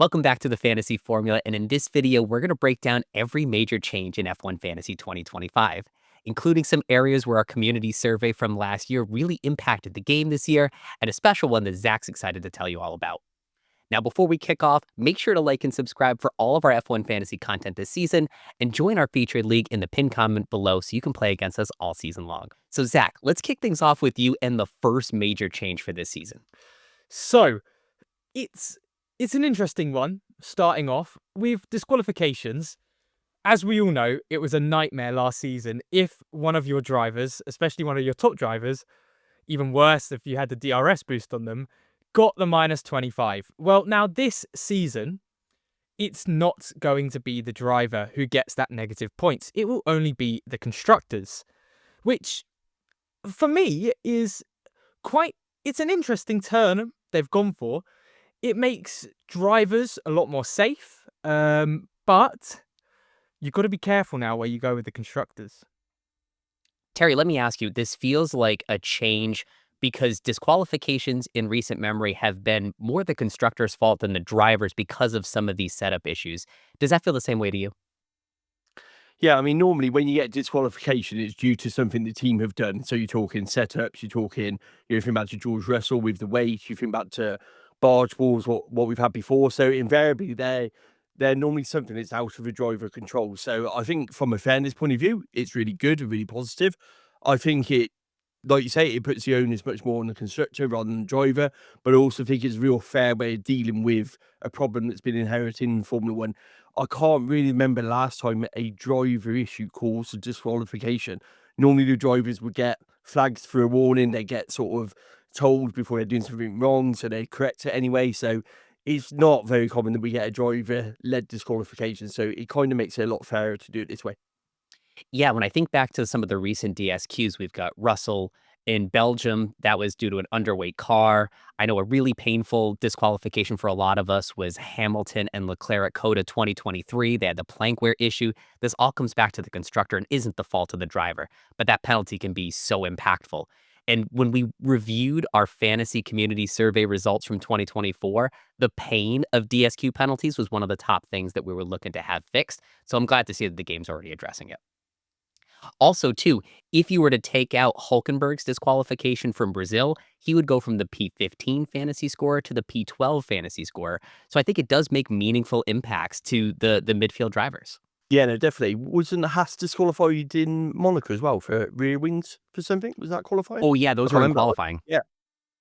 Welcome back to the Fantasy Formula, and in this video, we're going to break down every major change in F1 Fantasy 2025, including some areas where our community survey from last year really impacted the game this year, and a special one that Zach's excited to tell you all about. Now, before we kick off, make sure to like and subscribe for all of our F1 Fantasy content this season, and join our featured league in the pinned comment below so you can play against us all season long. So, Zach, let's kick things off with you and the first major change for this season. So it's an interesting one, starting off with disqualifications. As we all know, it was a nightmare last season if one of your drivers, especially one of your top drivers, even worse if you had the DRS boost on them, got the -25. Well, now this season, it's not going to be the driver who gets that negative points. It will only be the constructors, which for me is it's an interesting turn they've gone for. It makes drivers a lot more safe, but you've got to be careful now where you go with the constructors. Terry, let me ask you, this feels like a change because disqualifications in recent memory have been more the constructor's fault than the drivers because of some of these setup issues. Does that feel the same way to you? Yeah, I mean, normally when you get disqualification, it's due to something the team have done. So you're talking setups, you're talking, you think back to George Russell with the weight, you think back to barge balls, what we've had before. So invariably, they're normally something that's out of a driver control. So I think from a fairness point of view, it's really good and really positive. I think it, like you say, it puts the onus much more on the constructor rather than the driver, but I also think it's a real fair way of dealing with a problem that's been inherited in Formula One. I can't really remember last time a driver issue caused a disqualification. Normally, the drivers would get flagged for a warning, they get sort of told before they're doing something wrong, so they correct it anyway. So it's not very common that we get a driver-led disqualification. So it kind of makes it a lot fairer to do it this way. Yeah, when I think back to some of the recent DSQs, we've got Russell in Belgium. That was due to an underweight car. I know a really painful disqualification for a lot of us was Hamilton and Leclerc at Coda 2023. They had the plank wear issue. This all comes back to the constructor and isn't the fault of the driver, but that penalty can be so impactful. And when we reviewed our fantasy community survey results from 2024, the pain of DSQ penalties was one of the top things that we were looking to have fixed. So I'm glad to see that the game's already addressing it. Also, too, if you were to take out Hulkenberg's disqualification from Brazil, he would go from the P15 fantasy score to the P12 fantasy score. So I think it does make meaningful impacts to the midfield drivers. Yeah, no, definitely. Wasn't Haas disqualified in Monaco as well for rear wings for something? Was that qualifying? Oh, yeah, I those can't were in remember that one. qualifying. Yeah.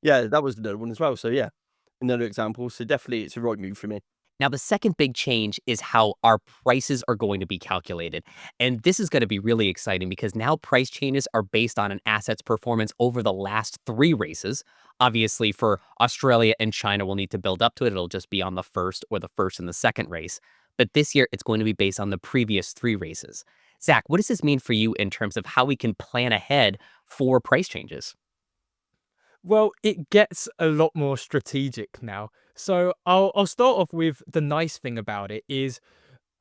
Yeah, that was another one as well. So yeah, another example. So definitely it's a right move for me. Now, the second big change is how our prices are going to be calculated. And this is going to be really exciting because now price changes are based on an asset's performance over the last 3 races. Obviously, for Australia and China, we'll need to build up to it. It'll just be on the first or the first and the second race. But this year, it's going to be based on the previous 3 races. Zach, what does this mean for you in terms of how we can plan ahead for price changes? Well, it gets a lot more strategic now. So I'll start off with the nice thing about it is,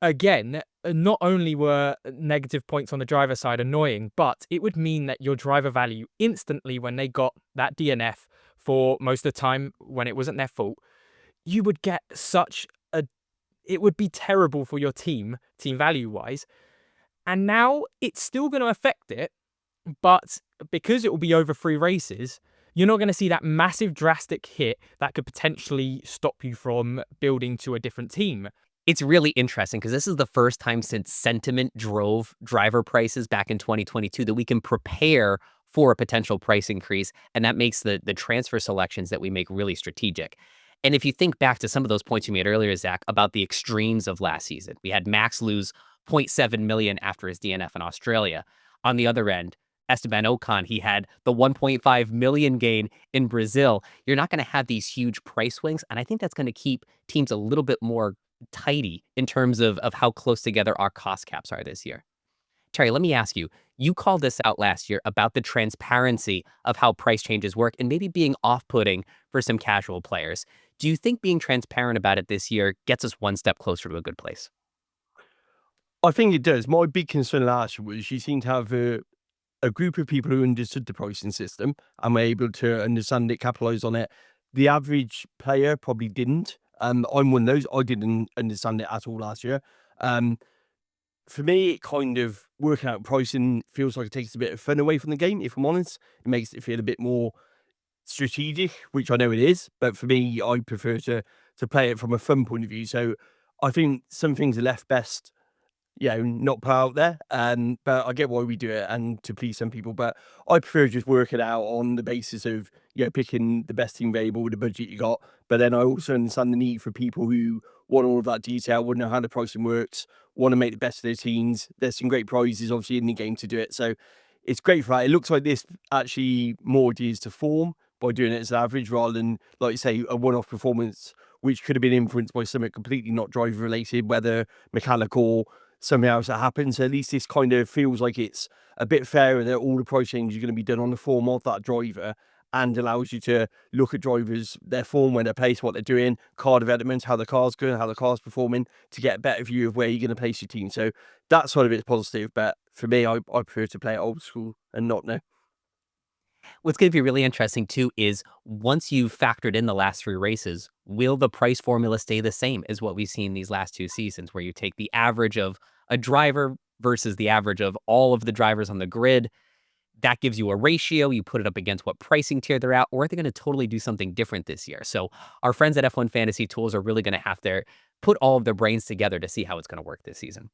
again, not only were negative points on the driver side annoying, but it would mean that your driver value instantly when they got that DNF for most of the time when it wasn't their fault, you would get such a it would be terrible for your team value wise. And now it's still going to affect it, but because it will be over 3 races, you're not going to see that massive drastic hit that could potentially stop you from building to a different team. It's really interesting because this is the first time since sentiment drove driver prices back in 2022 that we can prepare for a potential price increase. And that makes the transfer selections that we make really strategic. And if you think back to some of those points you made earlier, Zach, about the extremes of last season, we had Max lose zero 0.7 million after his DNF in Australia. On the other end, Esteban Ocon, he had the 1.5 million gain in Brazil. You're not going to have these huge price swings. And I think that's going to keep teams a little bit more tidy in terms of how close together our cost caps are this year. Terry, let me ask you, you called this out last year about the transparency of how price changes work and maybe being off-putting for some casual players. Do you think being transparent about it this year gets us one step closer to a good place? I think it does. My big concern last year was you seem to have a group of people who understood the pricing system and were able to understand it, capitalize on it. The average player probably didn't. I'm one of those. I didn't understand it at all last year. Um, for me, it kind of working out pricing feels like it takes a bit of fun away from the game, if I'm honest. It makes it feel a bit more strategic, which I know it is, but for me, I prefer to play it from a fun point of view. So I think some things are left best, not put out there. But I get why we do it and to please some people. But I prefer just work it out on the basis of picking the best team available with the budget you got. But then I also understand the need for people who want all of that detail, want to know how the pricing works, want to make the best of their teams. There's some great prizes obviously in the game to do it. So it's great for that. It looks like this actually more adheres to form by doing it as an average rather than, like you say, a one-off performance which could have been influenced by something completely not driver related, whether mechanical, something else that happens. So at least this kind of feels like it's a bit fairer that all the price changes are going to be done on the form of that driver and allows you to look at drivers, their form, when they're placed, what they're doing, car development, how the car's going, how the car's performing to get a better view of where you're going to place your team. So that sort of it's positive. But for me, I prefer to play it old school and not now. What's going to be really interesting too is once you've factored in the last 3 races, will the price formula stay the same as what we've seen these last 2 seasons, where you take the average of a driver versus the average of all of the drivers on the grid? That gives you a ratio. You put it up against what pricing tier they're at, or are they going to totally do something different this year? So our friends at F1 Fantasy Tools are really going to have to put all of their brains together to see how it's going to work this season.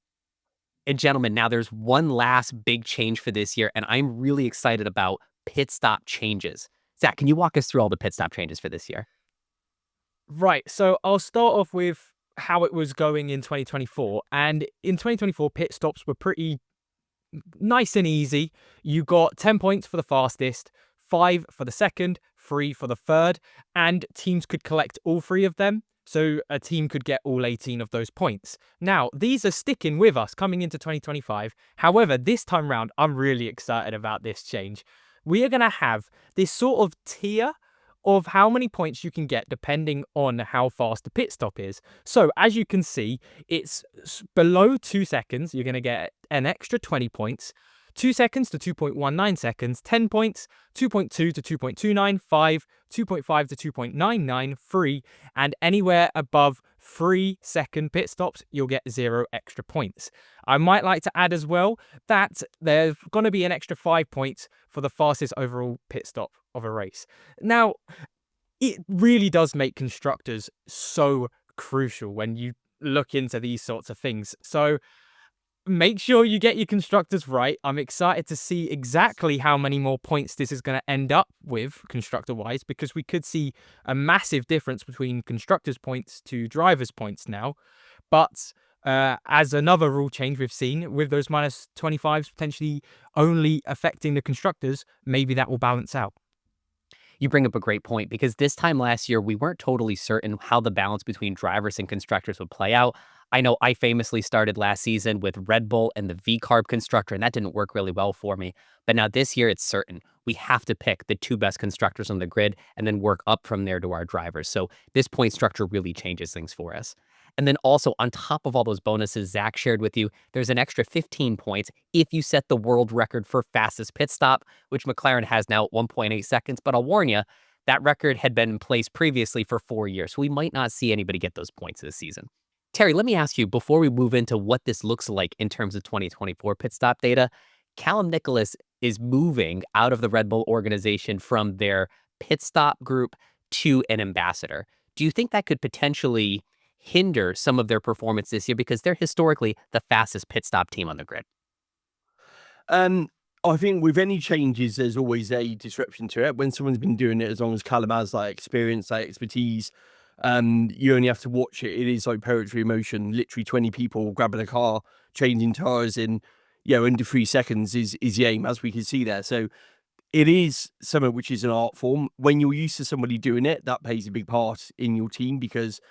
And gentlemen, now there's one last big change for this year, and I'm really excited about pit stop changes. Zach, can you walk us through all the pit stop changes for this year? Right. So I'll start off with how it was going in 2024. And in 2024, pit stops were pretty nice and easy. You got 10 points for the fastest, 5 for the second, 3 for the third, and teams could collect all 3 of them. So a team could get all 18 of those points. Now, these are sticking with us coming into 2025. However, this time round, I'm really excited about this change. We are going to have this sort of tier of how many points you can get depending on how fast the pit stop is. So as you can see, it's below 2 seconds. You're going to get an extra 20 points. 2 seconds to 2.19 seconds, 10 points, 2.2 to 2.29, 5, 2.5 to 2.99, 3, and anywhere above 3-second pit stops, you'll get 0 extra points. I might like to add as well that there's going to be an extra 5 points for the fastest overall pit stop of a race. Now, it really does make constructors so crucial when you look into these sorts of things. So make sure you get your constructors right. I'm excited to see exactly how many more points this is going to end up with constructor-wise, because we could see a massive difference between constructors' points to drivers' points now. But as another rule change we've seen, with those minus 25s potentially only affecting the constructors, maybe that will balance out. You bring up a great point, because this time last year, we weren't totally certain how the balance between drivers and constructors would play out. I know I famously started last season with Red Bull and the V-Carb constructor, and that didn't work really well for me. But now this year, it's certain. We have to pick the 2 best constructors on the grid and then work up from there to our drivers. So this point structure really changes things for us. And then also, on top of all those bonuses Zach shared with you, there's an extra 15 points if you set the world record for fastest pit stop, which McLaren has now at 1.8 seconds. But I'll warn you, that record had been in place previously for 4 years, so we might not see anybody get those points this season. Terry, let me ask you, before we move into what this looks like in terms of 2024 pit stop data, Callum Nicholas is moving out of the Red Bull organization from their pit stop group to an ambassador. Do you think that could potentially hinder some of their performance this year, because they're historically the fastest pit stop team on the grid? I think with any changes, there's always a disruption to it. When someone's been doing it as long as Callum has, like experience, like expertise, you only have to watch it. It is like poetry in motion. Literally 20 people grabbing a car, changing tires in, under 3 seconds is the aim, as we can see there. So it is something which is an art form. When you're used to somebody doing it, that plays a big part in your team because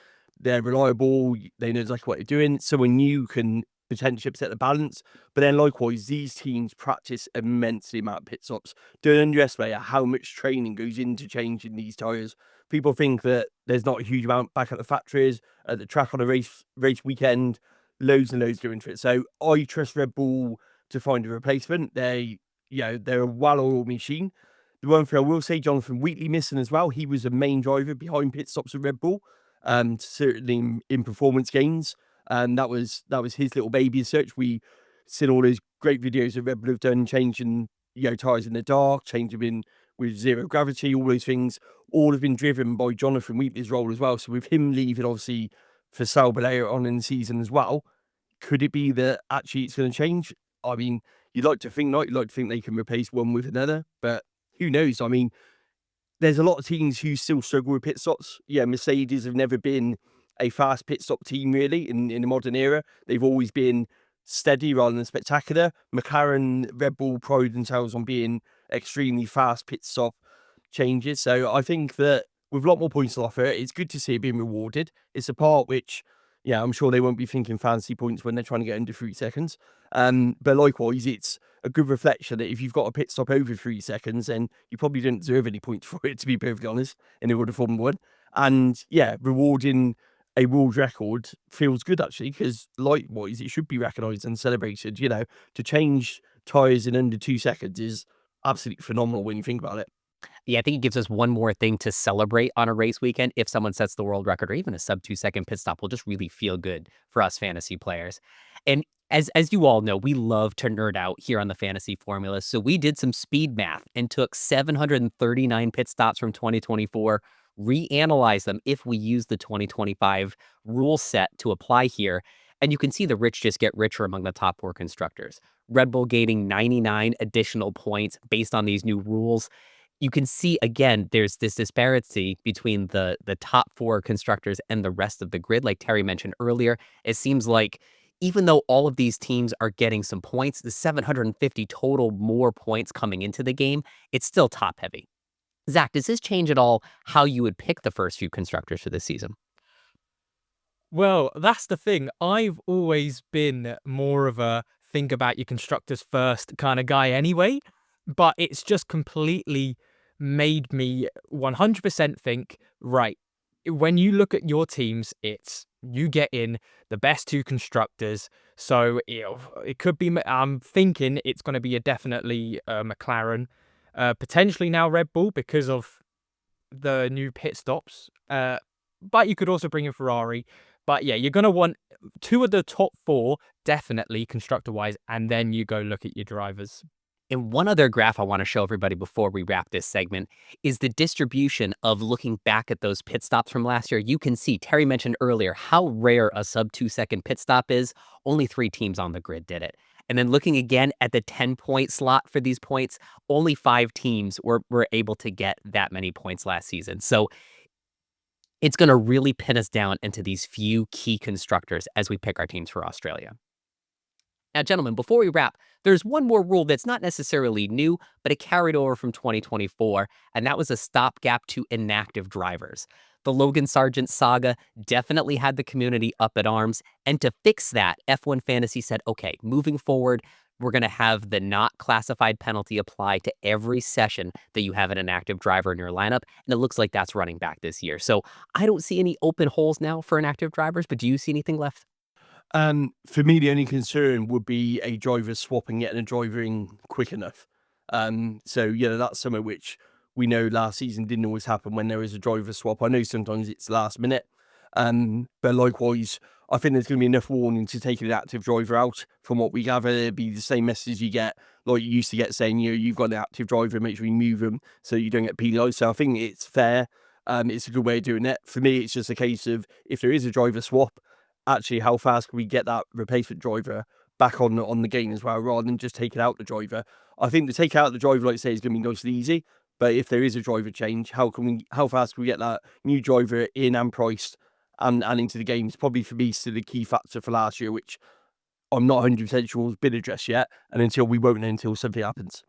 they're reliable, they know exactly what they're doing. Someone new can potentially upset the balance. But then likewise, these teams practice immensely amount of pit stops. Don't underestimate how much training goes into changing these tyres. People think that there's not a huge amount back at the factories, at the track on a race weekend, loads and loads go into it. So I trust Red Bull to find a replacement. They're a well-oiled machine. The one thing I will say, Jonathan Wheatley missing as well. He was the main driver behind pit stops at Red Bull. certainly in performance gains. And that was his little baby as such. We seen all those great videos that Red Bull have done, changing tires in the dark, changing in with zero gravity, all those things, all have been driven by Jonathan Wheatley's role as well. So with him leaving, obviously, for Sauber later on in the season as well, could it be that actually it's going to change? I mean, you'd like to think not. You'd like to think they can replace one with another, but who knows? I mean, there's a lot of teams who still struggle with pit stops. Yeah, Mercedes have never been a fast pit stop team really in the modern era. They've always been steady rather than spectacular. McLaren, Red Bull pride themselves on being extremely fast pit stop changes. So I think that with a lot more points to offer, it's good to see it being rewarded. It's a part which, yeah, I'm sure they won't be thinking fancy points when they're trying to get under 3 seconds. But likewise, it's a good reflection that if you've got a pit stop over 3 seconds, then you probably don't deserve any points for it, to be perfectly honest, in the order of Formula One. And yeah, rewarding a world record feels good actually, because likewise, it should be recognised and celebrated. To change tyres in under 2 seconds is absolutely phenomenal when you think about it. Yeah, I think it gives us one more thing to celebrate on a race weekend. If someone sets the world record or even a sub 2 second pit stop will just really feel good for us fantasy players. And as you all know, we love to nerd out here on the fantasy formula. So we did some speed math and took 739 pit stops from 2024, reanalyzed them if we use the 2025 rule set to apply here. And you can see the rich just get richer among the top four constructors. Red Bull gaining 99 additional points based on these new rules. You can see again, there's this disparity between the top four constructors and the rest of the grid. Like Terry mentioned earlier, it seems like even though all of these teams are getting some points, the 750 total more points coming into the game, it's still top heavy. Zach, does this change at all how you would pick the first few constructors for this season? Well, that's the thing. I've always been more of a think about your constructors first kind of guy anyway, but it's just completely made me 100% think, right, when you look at your teams, it's you get in the best two constructors. So it could be, I'm thinking it's going to be a definitely McLaren, potentially now Red Bull because of the new pit stops. But you could also bring in Ferrari. But yeah, you're going to want two of the top four, definitely constructor-wise, and then you go look at your drivers. And one other graph I want to show everybody before we wrap this segment is the distribution of looking back at those pit stops from last year. You can see, Terry mentioned earlier, how rare a sub 2 second pit stop is. Only 3 teams on the grid did it. And then looking again at the 10-point slot for these points, only 5 teams were able to get that many points last season. So it's going to really pin us down into these few key constructors as we pick our teams for Australia. Now, gentlemen, before we wrap, there's one more rule that's not necessarily new, but it carried over from 2024, and that was a stopgap to inactive drivers. The Logan Sargent saga definitely had the community up at arms, and to fix that, F1 Fantasy said, okay, moving forward, we're going to have the not classified penalty apply to every session that you have an inactive driver in your lineup, and it looks like that's running back this year. So I don't see any open holes now for inactive drivers, but do you see anything left? For me, the only concern would be a driver swapping, getting a driver in quick enough. So that's something which we know last season didn't always happen when there was a driver swap. I know sometimes it's last minute, but likewise, I think there's going to be enough warning to take an active driver out. From what we gather, it'd be the same message you get, like you used to get, saying you've got an active driver, make sure you move them so you don't get penalised. So I think it's fair. It's a good way of doing it. For me, it's just a case of if there is a driver swap, actually how fast can we get that replacement driver back on the game as well, rather than just taking out the driver. I think to take out the driver, like I say, is going to be nice and easy. But if there is a driver change, how fast can we get that new driver in and priced and into the game? Is probably for me still the key factor for last year, which I'm not 100% sure has been addressed yet, and until we won't know until something happens.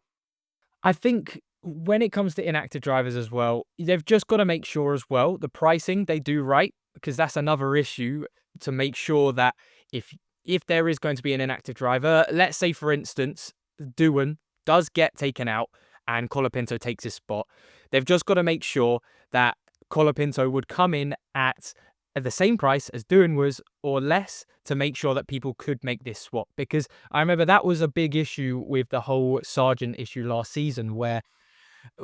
I think when it comes to inactive drivers as well, they've just got to make sure as well the pricing they do right, because that's another issue, to make sure that if there is going to be an inactive driver, let's say for instance, Doohan does get taken out and Colapinto takes his spot, they've just got to make sure that Colapinto would come in at the same price as Doohan was or less, to make sure that people could make this swap. Because I remember that was a big issue with the whole Sargent issue last season, where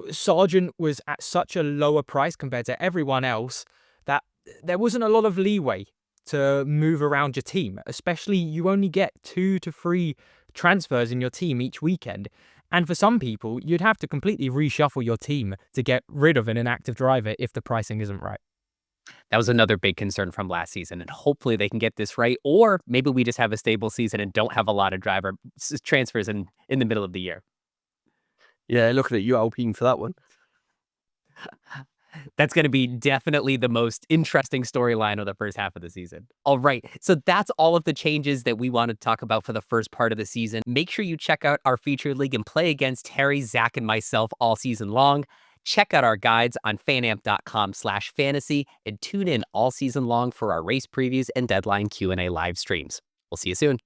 Sargent was at such a lower price compared to everyone else that there wasn't a lot of leeway to move around your team, especially you only get 2 to 3 transfers in your team each weekend. And for some people, you'd have to completely reshuffle your team to get rid of an inactive driver if the pricing isn't right. That was another big concern from last season, and hopefully they can get this right. Or maybe we just have a stable season and don't have a lot of driver transfers in the middle of the year. Yeah, looking at you, Alpine, for that one. That's going to be definitely the most interesting storyline of the first half of the season. All right. So that's all of the changes that we wanted to talk about for the first part of the season. Make sure you check out our featured league and play against Harry, Zach, and myself all season long. Check out our guides on fanamp.com/fantasy and tune in all season long for our race previews and deadline Q&A live streams. We'll see you soon.